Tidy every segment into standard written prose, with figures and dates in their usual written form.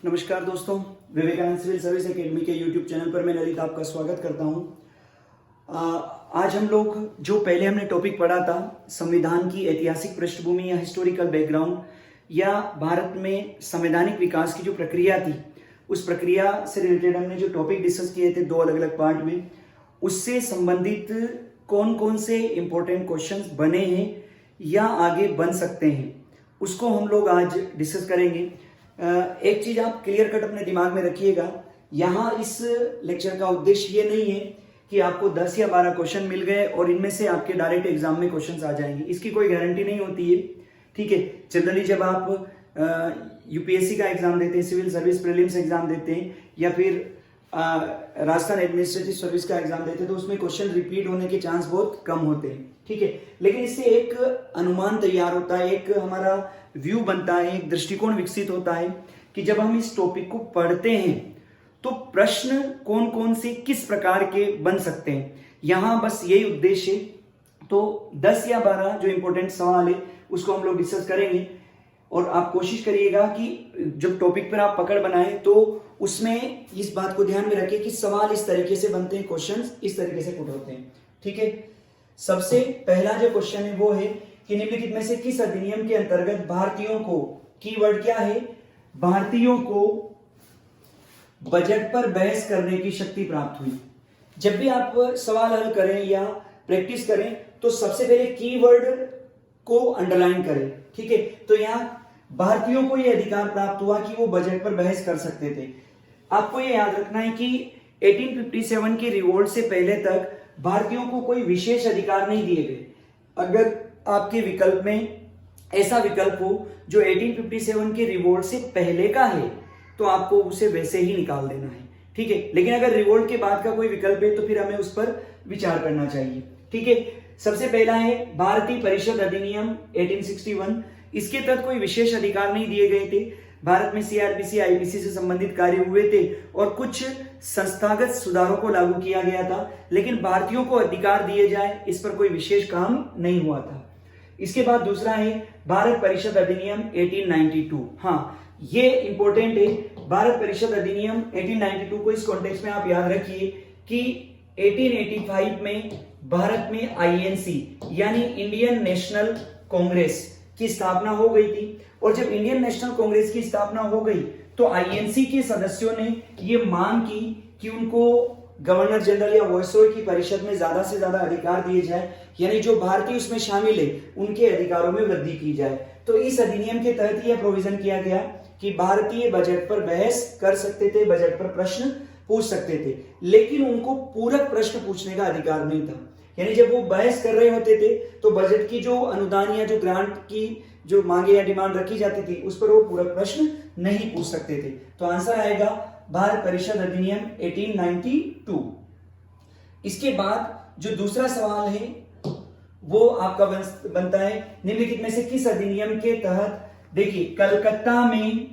नमस्कार दोस्तों, Vivekananda civil service academy के यूट्यूब चैनल पर मैं ललित आपका स्वागत करता हूं। आज हम लोग जो पहले हमने टॉपिक पढ़ा था, संविधान की ऐतिहासिक पृष्ठभूमि या हिस्टोरिकल बैकग्राउंड या भारत में संवैधानिक विकास की जो प्रक्रिया थी, उस प्रक्रिया से रिलेटेड हमने जो टॉपिक डिस्कस किए थे दो अलग अलग पार्ट में, उससे संबंधित कौन कौन से इंपॉर्टेंट क्वेश्चंस बने हैं या आगे बन सकते हैं, उसको हम लोग आज डिस्कस करेंगे। एक चीज आप क्लियर कट अपने दिमाग में रखिएगा, यहाँ इस लेक्चर का उद्देश्य ये नहीं है कि आपको 10 या 12 क्वेश्चन मिल गए और इनमें से आपके डायरेक्ट एग्जाम में क्वेश्चंस आ जाएंगे, इसकी कोई गारंटी नहीं होती है। ठीक है, जनरली जब आप यूपीएससी का एग्जाम देते हैं, सिविल सर्विस प्रीलिम्स एग्जाम देते हैं या फिर राजस्थान एडमिनिस्ट्रेटिव सर्विस का एग्जाम देते हैं तो उसमें क्वेश्चन रिपीट होने के चांस बहुत कम होते हैं। ठीक है, लेकिन इससे एक अनुमान तैयार होता है, एक हमारा व्यू बनता है, एक दृष्टिकोण विकसित होता है कि जब हम इस टॉपिक को पढ़ते हैं तो प्रश्न कौन कौन से किस प्रकार के बन सकते हैं, यहां बस यही उद्देश्य है। तो 10 या 12 जो इंपॉर्टेंट सवाल है उसको हम लोग डिस्कस करेंगे और आप कोशिश करिएगा कि जब टॉपिक पर आप पकड़ बनाएं तो उसमें इस बात को ध्यान में रखें कि सवाल इस तरीके से बनते हैं, क्वेश्चंस इस तरीके से पुट होते हैं। ठीक है, सबसे पहला जो क्वेश्चन है वो है कि निम्नलिखित में से किस अधिनियम के अंतर्गत भारतीयों को, कीवर्ड क्या है, भारतीयों को बजट पर बहस करने की शक्ति प्राप्त हुई। जब भी आप सवाल हल करें या प्रैक्टिस करें तो सबसे पहले कीवर्ड को अंडरलाइन करें। ठीक है, तो यहां भारतीयों को यह अधिकार प्राप्त हुआ कि वो बजट पर बहस कर सकते थे। आपको यह याद रखना है कि 1857 के रिवोल्ट से पहले तक भारतीयों को कोई विशेष अधिकार नहीं दिए गए। अगर आपके विकल्प में ऐसा विकल्प हो जो 1857 के रिवोल्ट से पहले का है तो आपको उसे वैसे ही निकाल देना है। ठीक है, लेकिन अगर रिवोल्ट के बाद का कोई विकल्प है तो फिर हमें उस पर विचार करना चाहिए। ठीक है, सबसे पहला है भारतीय परिषद अधिनियम 1861। इसके तहत कोई विशेष अधिकार नहीं दिए गए थे। भारत में सीआरपीसी, आईपीसी से संबंधित कार्य हुए थे और कुछ संस्थागत सुधारों को लागू किया गया था, लेकिन भारतीयों को अधिकार दिए जाए इस पर कोई विशेष काम नहीं हुआ था। इसके बाद दूसरा है भारत परिषद अधिनियम 1892। हाँ, ये इंपॉर्टेंट है। भारत परिषद अधिनियम 1892 को इस कॉन्टेक्स्ट में आप याद रखिए कि 1885 में भारत में आईएनसी यानी इंडियन नेशनल कांग्रेस की स्थापना हो गई थी और जब इंडियन नेशनल कांग्रेस की स्थापना हो गई तो आईएनसी के सदस्यों ने ये मांग की कि उनको गवर्नर जनरल या वायसरॉय की परिषद में ज्यादा से ज्यादा अधिकार दिए जाए, यानी जो भारतीय उसमें शामिल है उनके अधिकारों में वृद्धि की जाए। तो इस अधिनियम के तहत यह प्रोविजन किया गया कि भारतीय बजट पर बहस कर सकते थे, बजट पर प्रश्न पूछ सकते थे, लेकिन उनको पूरक प्रश्न पूछने का अधिकार नहीं था। यानी जब वो बहस कर रहे होते थे तो बजट की जो अनुदान या जो ग्रांट की जो मांगे या डिमांड रखी जाती थी उस पर वो पूरक प्रश्न नहीं पूछ सकते थे। तो आंसर आएगा भारत परिषद अधिनियम 1892। इसके बाद जो दूसरा सवाल है वो आपका बनता है निम्नलिखित में से किस अधिनियम के तहत, देखिए, कलकत्ता में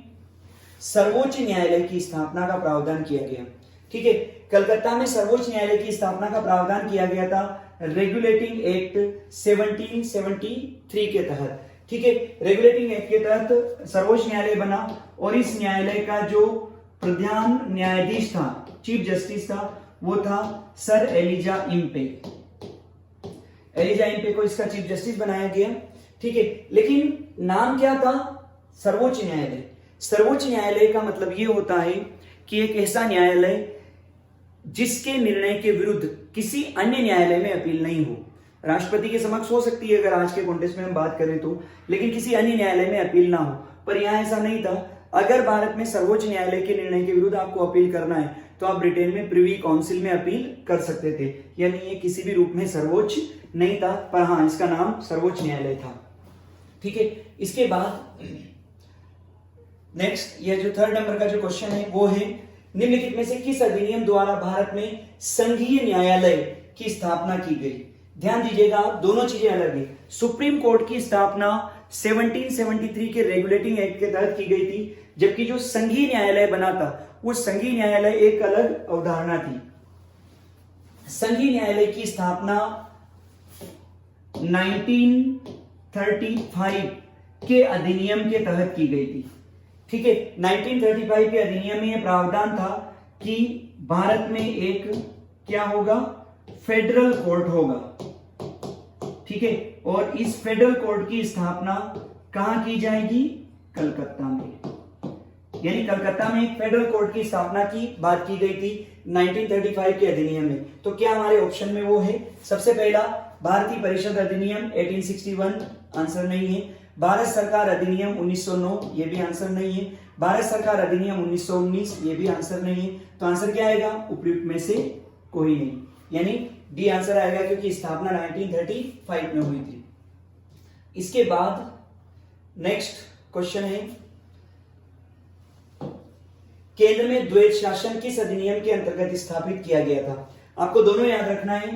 सर्वोच्च न्यायालय की स्थापना का प्रावधान किया गया। ठीक है, कलकत्ता में सर्वोच्च न्यायालय की स्थापना का प्रावधान किया गया था रेगुलेटिंग एक्ट 1773 के तहत। ठीक है, रेगुलेटिंग एक्ट के तहत सर्वोच्च न्यायालय बना और इस न्यायालय का जो प्रधान न्यायाधीश था, चीफ जस्टिस था, वो था sir Elijah Impey. Elijah Impey को इसका चीफ जस्टिस बनाया गया। ठीक है, लेकिन नाम क्या था? सर्वोच्च न्यायालय। सर्वोच्च न्यायालय का मतलब यह होता है कि एक ऐसा न्यायालय जिसके निर्णय के विरुद्ध किसी अन्य न्यायालय में अपील नहीं हो। राष्ट्रपति के समक्ष हो सकती है अगर आज के कॉन्टेक्स्ट में हम बात करें तो, लेकिन किसी अन्य न्यायालय में अपील ना हो। पर यहां ऐसा नहीं था। अगर भारत में सर्वोच्च न्यायालय के निर्णय के विरुद्ध आपको अपील करना है तो आप ब्रिटेन में प्रिवी काउंसिल में अपील कर सकते थे, यानी ये किसी भी रूप में सर्वोच्च नहीं था, पर हाँ इसका नाम सर्वोच्च न्यायालय था। ठीक है, इसके बाद नेक्स्ट ये जो थर्ड नंबर का जो क्वेश्चन है वो है निम्नलिखित में से किस अधिनियम द्वारा भारत में संघीय न्यायालय की स्थापना की गई। ध्यान दीजिएगा, दोनों चीजें अलग है। सुप्रीम कोर्ट की स्थापना 1773 के रेगुलेटिंग एक्ट के तहत की गई थी, जबकि जो संघीय न्यायालय बना था वो संघीय न्यायालय एक अलग अवधारणा थी। संघीय न्यायालय की स्थापना 1935 के अधिनियम के तहत की गई थी। ठीक है। 1935 के अधिनियम में यह प्रावधान था कि भारत में एक क्या होगा, फेडरल कोर्ट होगा, ठीक है। और इस फेडरल कोर्ट की स्थापना कहां की जाएगी, कलकत्ता में, यानी कलकत्ता में एक फेडरल कोर्ट की स्थापना की बात की गई थी 1935 के अधिनियम में। तो क्या हमारे ऑप्शन में वो है, सबसे पहला भारतीय परिषद अधिनियम 1861, आंसर नहीं है। भारत सरकार अधिनियम 1909, ये भी आंसर नहीं है। भारत सरकार अधिनियम 1919, ये भी आंसर नहीं है। तो आंसर क्या आएगा, उपयुक्त में से कोई नहीं, यानी डी आंसर आएगा, क्योंकि स्थापना 1935 में हुई थी। इसके बाद नेक्स्ट क्वेश्चन है, केंद्र में द्वैध शासन किस अधिनियम के अंतर्गत स्थापित किया गया था। आपको दोनों याद रखना है,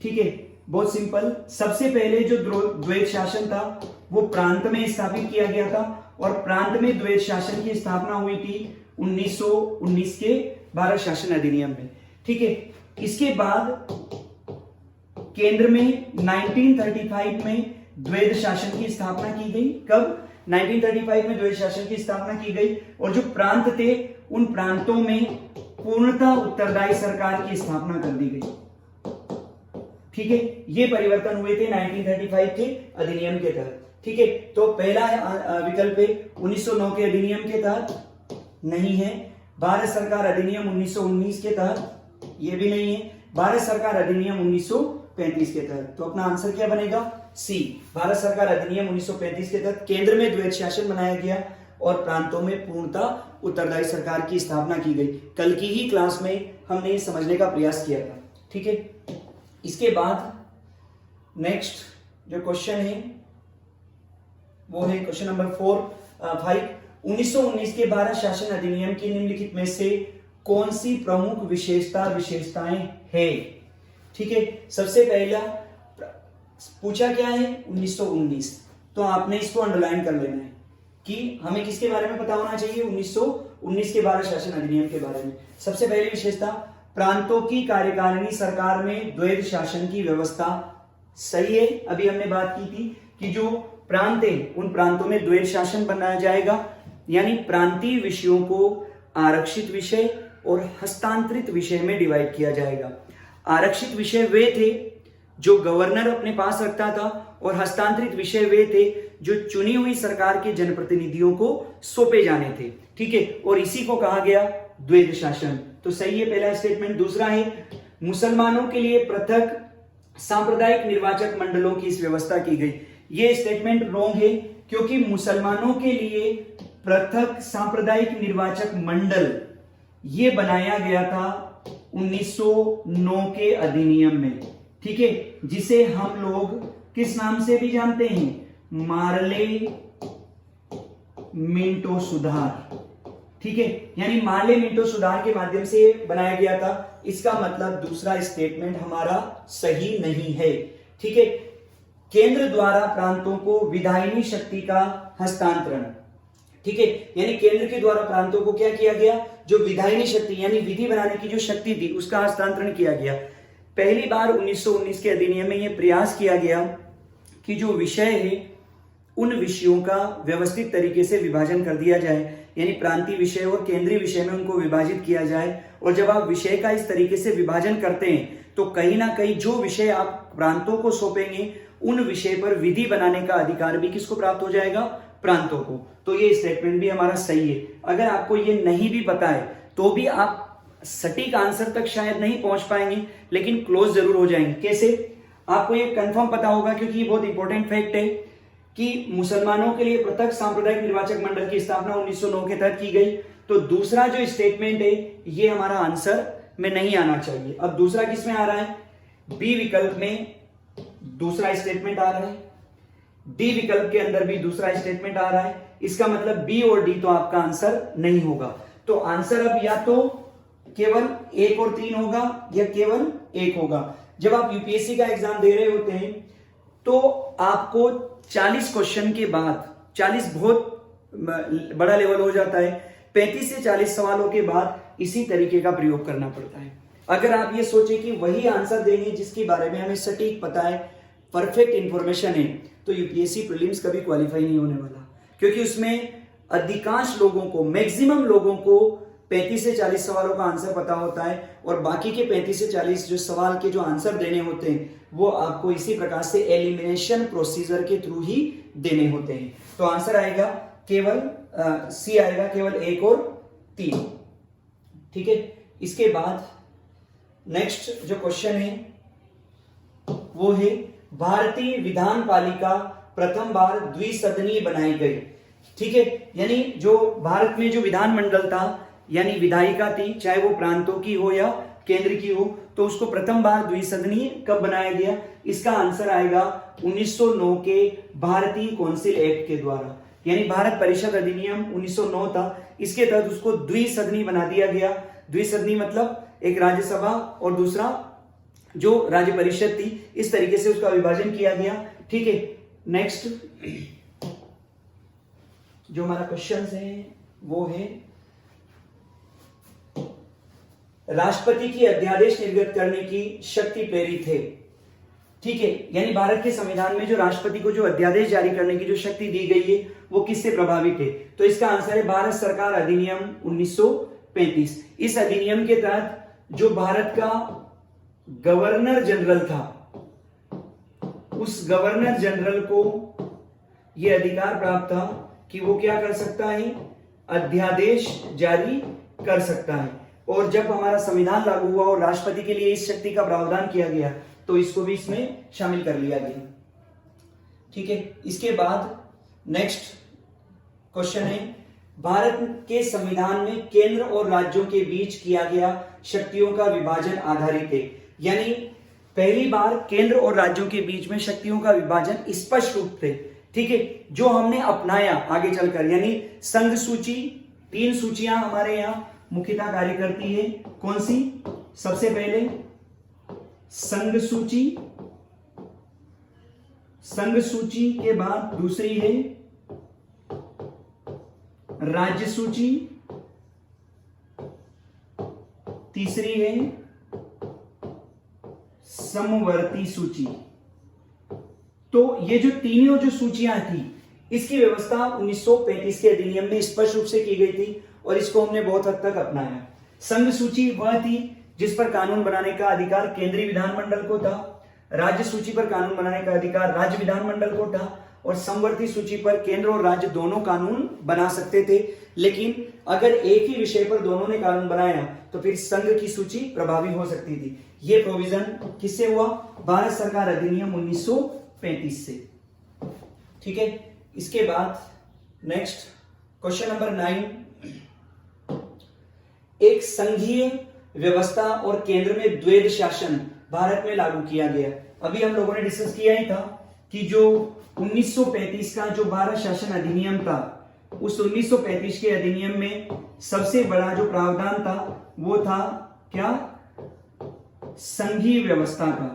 ठीक है, बहुत सिंपल। सबसे पहले जो द्वैध शासन था वो प्रांत में स्थापित किया गया था, और प्रांत में द्वैध शासन की स्थापना हुई थी 1919 के भारत शासन अधिनियम में, ठीक है। इसके बाद केंद्र में 1935 में द्वैध शासन की स्थापना की गई। कब, 1935 में द्वैध शासन की स्थापना की गई, और जो प्रांत थे उन प्रांतों में पूर्णतः उत्तरदायी सरकार की स्थापना कर दी गई, ठीक है। ये परिवर्तन हुए थे 1935 के अधिनियम के तहत, ठीक है। तो पहला विकल्प है 1909 के अधिनियम के तहत, नहीं है। भारत सरकार अधिनियम 1919 के तहत, ये भी नहीं है। भारत सरकार अधिनियम 1935 के तहत, तो अपना आंसर क्या बनेगा, सी, भारत सरकार अधिनियम 1935 के तहत केंद्र में द्वैध शासन बनाया गया और प्रांतों में पूर्णतः उत्तरदायी सरकार की स्थापना की गई। कल की ही क्लास में हमने ये समझने का प्रयास किया था, ठीक है। इसके बाद नेक्स्ट जो क्वेश्चन है वो है क्वेश्चन नंबर 5। 1919 के भारत शासन अधिनियम की निम्नलिखित में से कौन सी प्रमुख विशेषताएं है, ठीक है। सबसे पहला पूछा क्या है, 1919, तो आपने इसको अंडरलाइन कर लेना है कि हमें किसके बारे में पता होना चाहिए, 1919 के भारत शासन अधिनियम के बारे में। सबसे पहली विशेषता, प्रांतों की कार्यकारिणी सरकार में द्वैध शासन की व्यवस्था, सही है। अभी हमने बात की थी कि जो प्रांत है उन प्रांतों में द्वैध शासन बनाया जाएगा, यानी प्रांतीय विषयों को आरक्षित विषय और हस्तांतरित विषय में डिवाइड किया जाएगा। आरक्षित विषय वे थे जो गवर्नर अपने पास रखता था, और हस्तांतरित विषय वे थे जो चुनी हुई सरकार के जनप्रतिनिधियों को सौंपे जाने थे, ठीक है। और इसी को कहा गया द्वैध शासन, तो सही है पहला स्टेटमेंट। दूसरा है, मुसलमानों के लिए पृथक सांप्रदायिक निर्वाचक मंडलों की इस व्यवस्था की गई। यह स्टेटमेंट रॉन्ग है, क्योंकि मुसलमानों के लिए पृथक सांप्रदायिक निर्वाचक मंडल ये बनाया गया था 1909 के अधिनियम में, ठीक है, जिसे हम लोग किस नाम से भी जानते हैं, मार्ले मिंटो सुधार, ठीक है। यानी मार्ले मिंटो सुधार के माध्यम से बनाया गया था। इसका मतलब दूसरा स्टेटमेंट हमारा सही नहीं है, ठीक है। केंद्र द्वारा प्रांतों को विधायिनी शक्ति का हस्तांतरण, ठीक है, यानी केंद्र के द्वारा प्रांतों को क्या किया गया, जो विधायिनी शक्ति यानी विधि बनाने की जो शक्ति थी उसका हस्तांतरण किया गया। पहली बार 1919 के अधिनियम में यह प्रयास किया गया कि जो विषय है उन विषयों का व्यवस्थित तरीके से विभाजन कर दिया जाए, यानी प्रांतीय विषय और केंद्रीय विषय में उनको विभाजित किया जाए। और जब आप विषय का इस तरीके से विभाजन करते हैं तो कहीं ना कहीं जो विषय आप प्रांतों को सौंपेंगे उन विषय पर विधि बनाने का अधिकार भी किसको प्राप्त हो जाएगा, प्रांतों को। तो ये स्टेटमेंट भी हमारा सही है। अगर आपको ये नहीं भी पता है तो भी आप सटीक आंसर तक शायद नहीं पहुंच पाएंगे, लेकिन क्लोज जरूर हो जाएंगे। कैसे, आपको ये कंफर्म पता होगा, क्योंकि ये बहुत इंपॉर्टेंट फैक्ट है कि मुसलमानों के लिए पृथक सांप्रदायिक निर्वाचक मंडल की स्थापना 1909 के तहत की गई। तो दूसरा जो स्टेटमेंट है ये हमारा आंसर में नहीं आना चाहिए। अब दूसरा किस में आ रहा है, बी विकल्प में दूसरा स्टेटमेंट आ रहा है, डी विकल्प के अंदर भी दूसरा स्टेटमेंट आ रहा है। इसका मतलब बी और डी तो आपका आंसर नहीं होगा। तो आंसर अब या तो केवल 1 और 3 होगा या केवल 1 होगा। जब आप यूपीएससी का एग्जाम दे रहे होते हैं तो आपको 40 क्वेश्चन के बाद, 40 बहुत बड़ा लेवल हो जाता है, 35 से 40 सवालों के बाद इसी तरीके का प्रयोग करना पड़ता है। अगर आप ये सोचे कि वही आंसर देंगे जिसके बारे में हमें सटीक पता है, परफेक्ट इंफॉर्मेशन है, तो यूपीएससी प्रीलिम्स कभी क्वालिफाई नहीं होने वाला, क्योंकि उसमें अधिकांश लोगों को, मैक्सिमम लोगों को 35 से 40 सवालों का आंसर पता होता है, और बाकी के 35 से 40 जो सवाल के जो आंसर देने होते हैं वो आपको इसी प्रकार से एलिमिनेशन प्रोसीजर के थ्रू ही देने होते हैं। तो आंसर आएगा केवल सी आएगा, केवल 1 और 3। ठीक है, इसके बाद नेक्स्ट जो क्वेश्चन है वो है भारतीय विधान पालिका प्रथम बार द्विसदनीय बनाई गई। ठीक है, यानी जो भारत में जो विधानमंडल था यानी विधायिका थी, चाहे वो प्रांतों की हो या केंद्र की हो, तो उसको प्रथम बार द्विसदनीय कब बनाया गया? इसका आंसर आएगा 1909 के भारतीय काउंसिल एक्ट के द्वारा, यानी भारत परिषद अधिनियम 1909 था, इसके तहत उसको द्विसदनीय बना दिया गया। द्विसदनीय मतलब एक राज्यसभा और दूसरा जो राज्य परिषद थी, इस तरीके से उसका विभाजन किया गया। ठीक है, नेक्स्ट जो हमारा क्वेश्चन है वो है राष्ट्रपति की अध्यादेश निर्गत करने की शक्ति प्रेरित है। ठीक है, यानी भारत के संविधान में जो राष्ट्रपति को जो अध्यादेश जारी करने की जो शक्ति दी गई है वो किससे प्रभावित है? तो इसका आंसर है भारत सरकार अधिनियम 1935। इस अधिनियम के तहत जो भारत का गवर्नर जनरल था, उस गवर्नर जनरल को यह अधिकार प्राप्त था कि वो क्या कर सकता है? अध्यादेश जारी कर सकता है। और जब हमारा संविधान लागू हुआ और राष्ट्रपति के लिए इस शक्ति का प्रावधान किया गया तो इसको भी इसमें शामिल कर लिया गया। ठीक है, इसके बाद नेक्स्ट क्वेश्चन है भारत के संविधान में केंद्र और राज्यों के बीच किया गया शक्तियों का विभाजन आधारित है, यानी पहली बार केंद्र और राज्यों के बीच में शक्तियों का विभाजन स्पष्ट रूप से, ठीक है, जो हमने अपनाया आगे चलकर, यानी संघ सूची, 3 सूचियां हमारे यहां मुख्यतः कार्य करती है। कौन सी? सबसे पहले संघ सूची, संघ सूची के बाद दूसरी है राज्य सूची, तीसरी है समवर्ती सूची। तो ये जो तीनों जो सूचियां थी, इसकी व्यवस्था 1935 के अधिनियम में स्पष्ट रूप से की गई थी और इसको हमने बहुत हद तक अपनाया। संघ सूची वह थी जिस पर कानून बनाने का अधिकार केंद्रीय विधानमंडल को था, राज्य सूची पर कानून बनाने का अधिकार राज्य विधानमंडल को था, और समवर्ती सूची पर केंद्र और राज्य दोनों कानून बना सकते थे। लेकिन अगर एक ही विषय पर दोनों ने कानून बनाया तो फिर संघ की सूची प्रभावी हो सकती थी। यह प्रोविजन किससे हुआ? भारत सरकार अधिनियम 1935 से। ठीक है, इसके बाद नेक्स्ट क्वेश्चन नंबर 9, एक संघीय व्यवस्था और केंद्र में द्वैध शासन भारत में लागू किया गया। अभी हम लोगों ने डिस्कस किया ही था कि जो 1935 का जो भारत शासन अधिनियम था, उस 1935 के अधिनियम में सबसे बड़ा जो प्रावधान था वो था क्या? संघीय व्यवस्था का,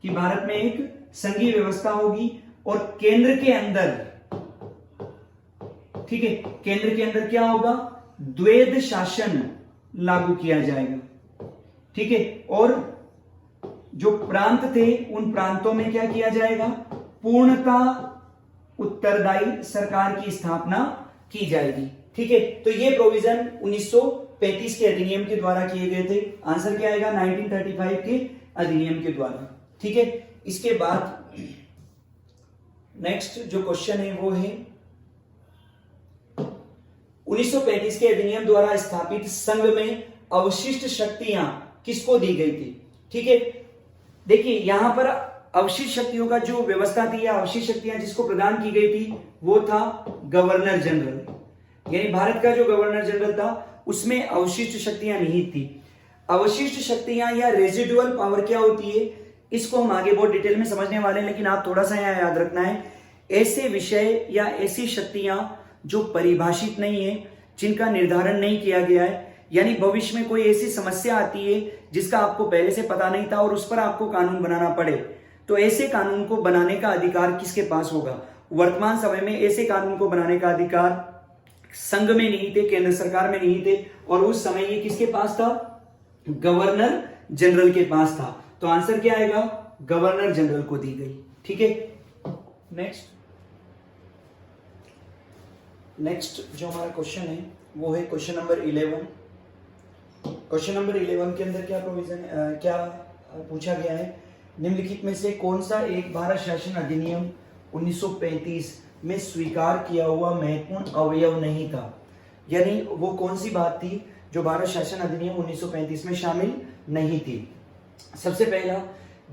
कि भारत में एक संघीय व्यवस्था होगी और केंद्र के अंदर, ठीक है, केंद्र के अंदर क्या होगा? द्वैध शासन लागू किया जाएगा। ठीक है, और जो प्रांत थे उन प्रांतों में क्या किया जाएगा? पूर्णता उत्तरदायी सरकार की स्थापना की जाएगी। ठीक है, तो ये प्रोविजन 1935 के अधिनियम के द्वारा किए गए थे। आंसर क्या आएगा? 1935 के अधिनियम के द्वारा। ठीक है, इसके बाद नेक्स्ट जो क्वेश्चन है वो है 1935 के अधिनियम द्वारा स्थापित संघ में अवशिष्ट शक्तियां किसको दी गई थी? ठीक है, देखिए यहां पर अवशिष्ट शक्तियों का जो व्यवस्था थी या अवशिष्ट शक्तियां जिसको प्रदान की गई थी वो था गवर्नर जनरल। यानी भारत का जो गवर्नर जनरल था उसमें अवशिष्ट शक्तियां निहित थी। अवशिष्ट शक्तियां या रेजिडुअल पावर क्या होती है, इसको हम आगे बहुत डिटेल में समझने वाले हैं, लेकिन आप थोड़ा सा यहां याद रखना है, ऐसे विषय या ऐसी शक्तियां जो परिभाषित नहीं है, जिनका निर्धारण नहीं किया गया है, यानी भविष्य में कोई ऐसी समस्या आती है जिसका आपको पहले से पता नहीं था और उस पर आपको कानून बनाना पड़े, तो ऐसे कानून को बनाने का अधिकार किसके पास होगा? वर्तमान समय में ऐसे कानून को बनाने का अधिकार संघ में नहीं थे, केंद्र सरकार में नहीं थे, और उस समय ये किसके पास था? गवर्नर जनरल के पास था। तो आंसर क्या आएगा? गवर्नर जनरल को दी गई। ठीक है, नेक्स्ट नेक्स्ट जो हमारा क्वेश्चन है वो है क्वेश्चन नंबर 11। क्वेश्चन नंबर 11 के अंदर क्या प्रोविजन क्या पूछा गया है, निम्नलिखित में से कौन सा एक भारत शासन अधिनियम 1935 में स्वीकार किया हुआ महत्वपूर्ण अवयव नहीं था। यानी वो कौन सी बात थी जो भारत शासन अधिनियम 1935 में शामिल नहीं थी। सबसे पहला,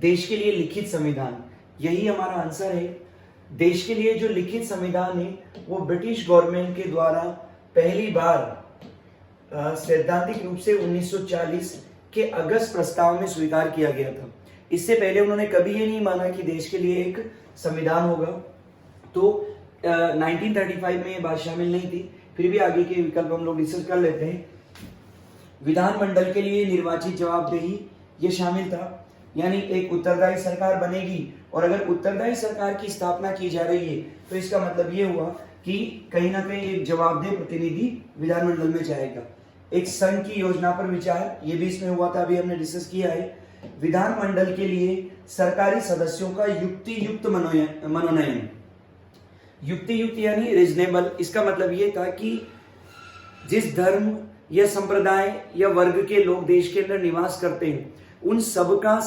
देश के लिए लिखित संविधान, यही हमारा आंसर है। देश के लिए जो लिखित संविधान है वो ब्रिटिश गवर्नमेंट के द्वारा पहली बार सैद्धांतिक रूप से 1940 के अगस्त प्रस्ताव में स्वीकार किया गया था। इससे पहले उन्होंने कभी ये नहीं माना कि देश के लिए एक संविधान होगा। तो 1935 में ये बात शामिल नहीं थी। फिर भी आगे के विकल्प हम लोग डिस्कस कर लेते हैं। विधानमंडल के लिए निर्वाचित जवाबदेही ये शामिल था, यानी एक उत्तरदायी सरकार बनेगी, और अगर उत्तरदायी सरकार की स्थापना की जा रही है तो इसका मतलब ये हुआ कि कहीं ना कहीं एक जवाबदेह प्रतिनिधि विधानमंडल में जाएगा। एक संघ की योजना पर विचार, ये भी इसमें हुआ था, अभी हमने डिस्कस किया है। विधानमंडल के लिए सरकारी सदस्यों का युक्ति युक्त मनोनयन, युक्ति युक्त यानी रीजनेबल। इसका मतलब ये था कि जिस धर्म या संप्रदाय या वर्ग के लोग देश के अंदर निवास करते हैं उन सबका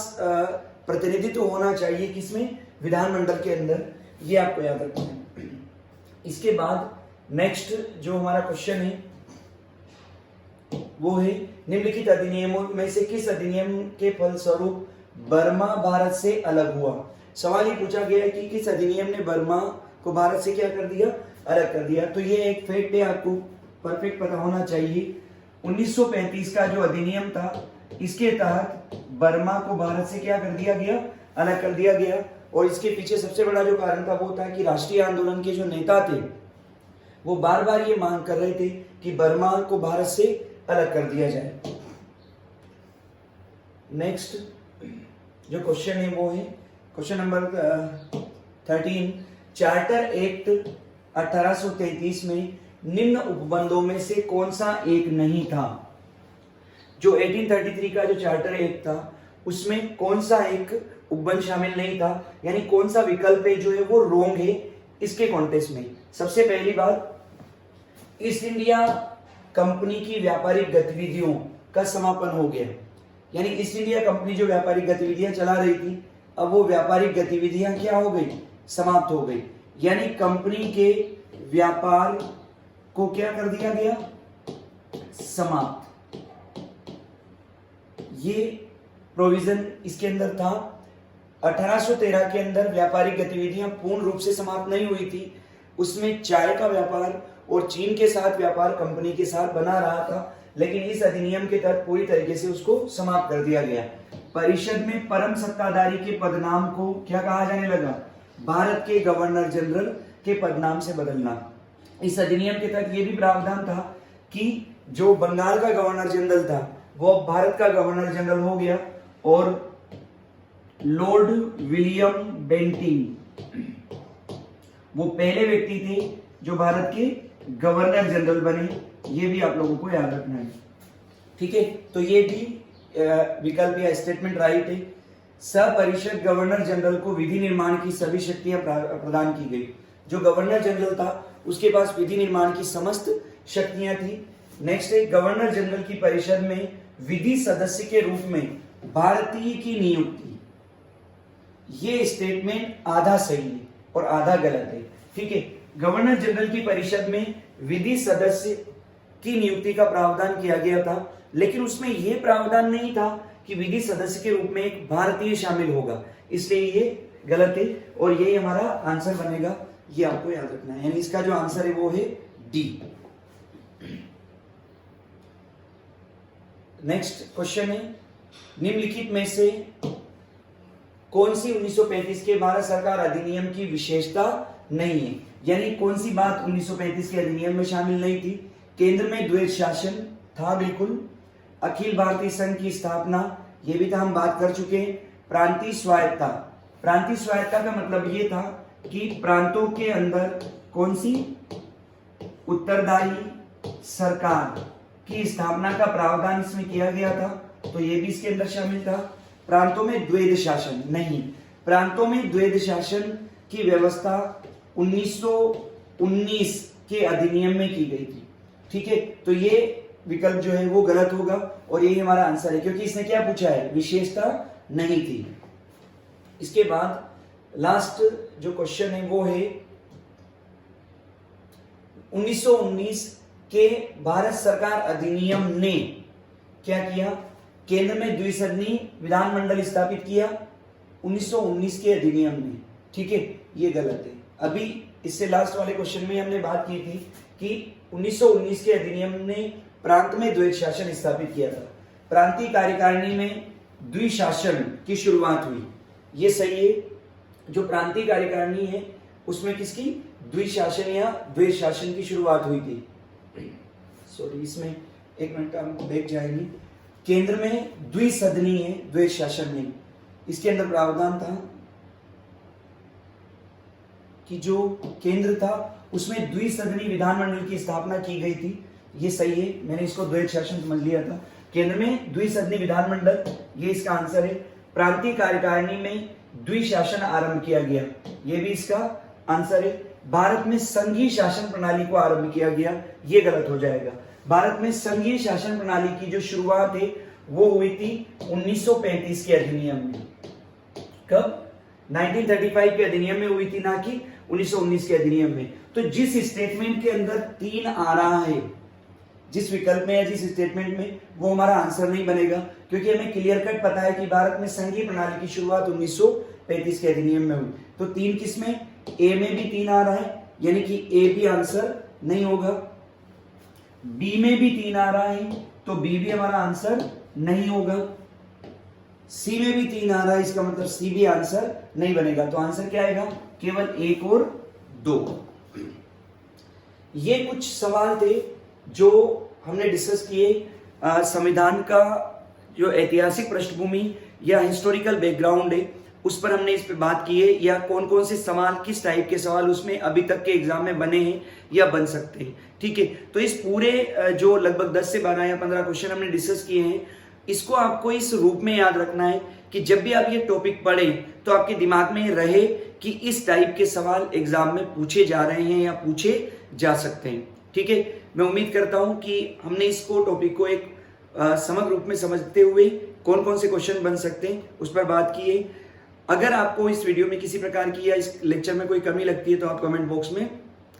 प्रतिनिधित्व होना चाहिए किसमें, विधानमंडल के अंदर। ये आपको याद रखना है। इसके बाद नेक्स्ट जो हमारा क्वेश्चन है वो है निम्नलिखित अधिनियमों में से किस अधिनियम के फलस्वरूप बर्मा भारत से अलग हुआ। सवाल ये पूछा गया है कि किस अधिनियम ने बर्मा को भारत से क्या कर दिया, अलग कर दिया। तो ये एक फैक्ट है, आपको परफेक्ट पता होना चाहिए। 1935 का जो अधिनियम था इसके तहत बर्मा को भारत से क्या कर दिया गया, अलग कर दिया गया। और इसके पीछे सबसे बड़ा जो कारण था वो था कि राष्ट्रीय आंदोलन के जो नेता थे वो बार बार ये मांग कर रहे थे कि बर्मा को भारत से अलग कर दिया जाए। नेक्स्ट जो क्वेश्चन है वो है क्वेश्चन नंबर 13। चार्टर एक्ट 1833 में निम्न उपबंधों में से कौन सा एक नहीं था। जो 1833 का जो चार्टर एक्ट था उसमें कौन सा एक उपबंध शामिल नहीं था, यानी कौन सा विकल्प है जो है वो रोंग है इसके कॉन्टेक्स्ट में। सबसे पहली बात, ईस्ट इंडिया कंपनी की व्यापारिक गतिविधियों का समापन हो गया। यानी ईस्ट इंडिया कंपनी जो व्यापारिक गतिविधियां चला रही थी, अब वो व्यापारिक गतिविधियां क्या हो गई, समाप्त हो गई। यानी कंपनी के व्यापार को क्या कर दिया गया, समाप्त। ये प्रोविजन इसके अंदर था। 1813 के अंदर व्यापारिक गतिविधियां पूर्ण रूप से समाप्त नहीं हुई थी। उसमें चाय का व्यापार और चीन के साथ व्यापार कंपनी के साथ बना रहा था, लेकिन इस अधिनियम के तहत पूरी तरीके से उसको समाप्त कर दिया गया। परिषद में परम सत्ताधारी के पदनाम को क्या कहा जाने लगा, भारत के गवर्नर जनरल के पदनाम से बदलना। इस अधिनियम के तहत यह भी प्रावधान था कि जो बंगाल का गवर्नर जनरल था वो भारत का गवर्नर जनरल हो गया, और लॉर्ड विलियम बेंटिंग वो पहले व्यक्ति थे जो भारत के गवर्नर जनरल बने। ये भी आप लोगों को याद रखना है, ठीक है। तो ये भी विकल्प या स्टेटमेंट राइट है। सपरिषद गवर्नर जनरल को विधि निर्माण की सभी शक्तियां प्रदान की गई। जो गवर्नर जनरल था उसके पास विधि निर्माण की समस्त शक्तियां थी। नेक्स्ट है, गवर्नर जनरल की परिषद में विधि सदस्य के रूप में भारतीय की नियुक्ति। ये स्टेटमेंट आधा सही है और आधा गलत है, ठीक है। गवर्नर जनरल की परिषद में विधि सदस्य की नियुक्ति का प्रावधान किया गया था, लेकिन उसमें यह प्रावधान नहीं था कि विधि सदस्य के रूप में एक भारतीय शामिल होगा, इसलिए ये गलत है और यही हमारा आंसर बनेगा। ये आपको याद रखना है, यानी इसका जो आंसर है वो है डी। नेक्स्ट क्वेश्चन है, निम्नलिखित में से कौन सी 1935 के भारत सरकार अधिनियम की विशेषता नहीं है। यानी कौन सी बात 1935 के अधिनियम में शामिल नहीं थी। केंद्र में द्वैध शासन था, बिल्कुल। अखिल भारतीय संघ की स्थापना, ये भी था, हम बात कर चुके हैं। प्रांतीय स्वायत्तता, प्रांतीय स्वायत्तता का मतलब ये था कि प्रांतों के अंदर कौन सी उत्तरदायी सरकार की स्थापना का प्रावधान इसमें किया गया था, तो ये भी इसके अंदर शामिल था। प्रांतों में द्वैध शासन नहीं, प्रांतों में द्वैध शासन की व्यवस्था 1919 के अधिनियम में की गई थी। ठीक है, तो ये विकल्प जो है वो गलत होगा और यही हमारा आंसर है, क्योंकि इसने क्या पूछा है, विशेषता नहीं थी। इसके बाद लास्ट जो क्वेश्चन है वो है 1919 के भारत सरकार अधिनियम ने क्या किया, केंद्र में द्विसदनी विधानमंडल स्थापित किया 1919 के अधिनियम ने। ठीक है, ये गलत है। अभी इससे लास्ट वाले क्वेश्चन में हमने बात की थी कि 1919 के अधिनियम ने प्रांत में द्वैत शासन स्थापित किया था। प्रांतीय कार्यकारिणी में द्विशासन की शुरुआत हुई, ये सही है। जो प्रांतीय कार्यकारिणी है उसमें किसकी, द्विशासन या द्वैत शासन की शुरुआत हुई थी। सॉरी, इसमें एक मिनट आपको देख जाएगी। केंद्र में द्विसदनी है, द्वैत शासन नहीं। इसके अंदर प्रावधान था कि जो केंद्र था उसमें द्विसदनी विधानमंडल की स्थापना की गई थी, ये सही है। मैंने इसको द्वैत शासन समझ लिया था। केंद्र में द्विसदनी विधानमंडल, ये इसका आंसर है। प्रांतीय कार्यकारिणी में द्विशासन आरंभ किया गया, ये भी इसका आंसर है। भारत में संघीय शासन प्रणाली को आरंभ किया गया, ये गलत हो जाएगा। भारत में संघीय शासन प्रणाली की जो शुरुआत है वो हुई थी 1935 के अधिनियम में। कब, 1935 के अधिनियम में हुई थी, ना कि 1919 के अधिनियम में। तो जिस स्टेटमेंट के अंदर 3 आ रहा है, जिस विकल्प में या जिस स्टेटमेंट में, वो हमारा आंसर नहीं बनेगा, क्योंकि हमें क्लियर कट पता है कि भारत में संघीय प्रणाली की शुरुआत 1935 के अधिनियम में हुई। तो 3 किसमें, ए में भी 3 आ रहा है, यानी कि ए भी आंसर नहीं होगा। बी में भी 3 आ रहा है, तो बी भी हमारा आंसर नहीं होगा। सी में भी 3 आ रहा है, इसका मतलब सी भी आंसर नहीं बनेगा। तो आंसर क्या आएगा, केवल 1 और 2। ये कुछ सवाल थे जो हमने डिस्कस किए। संविधान का जो ऐतिहासिक पृष्ठभूमि या हिस्टोरिकल बैकग्राउंड है उस पर हमने इस पे बात की है, या कौन कौन से सवाल, किस टाइप के सवाल उसमें अभी तक के एग्जाम में बने हैं या बन सकते हैं। ठीक है, तो इस पूरे जो लगभग 10 से 12 या 15 क्वेश्चन हमने डिस्कस किए हैं, इसको आपको इस रूप में याद रखना है कि जब भी आप ये टॉपिक पढ़ें तो आपके दिमाग में रहे कि इस टाइप के सवाल एग्जाम में पूछे जा रहे हैं या पूछे जा सकते हैं। ठीक है, मैं उम्मीद करता हूं कि हमने इसको टॉपिक को एक समग्र रूप में समझते हुए कौन कौन से क्वेश्चन बन सकते हैं उस पर बात की है। अगर आपको इस वीडियो में किसी प्रकार की या इस लेक्चर में कोई कमी लगती है तो आप कमेंट बॉक्स में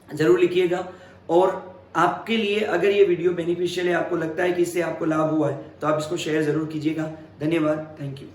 जरूर लिखिएगा। और आपके लिए अगर ये वीडियो बेनिफिशियल है, आपको लगता है कि इससे आपको लाभ हुआ है, तो आप इसको शेयर जरूर कीजिएगा। धन्यवाद, थैंक यू।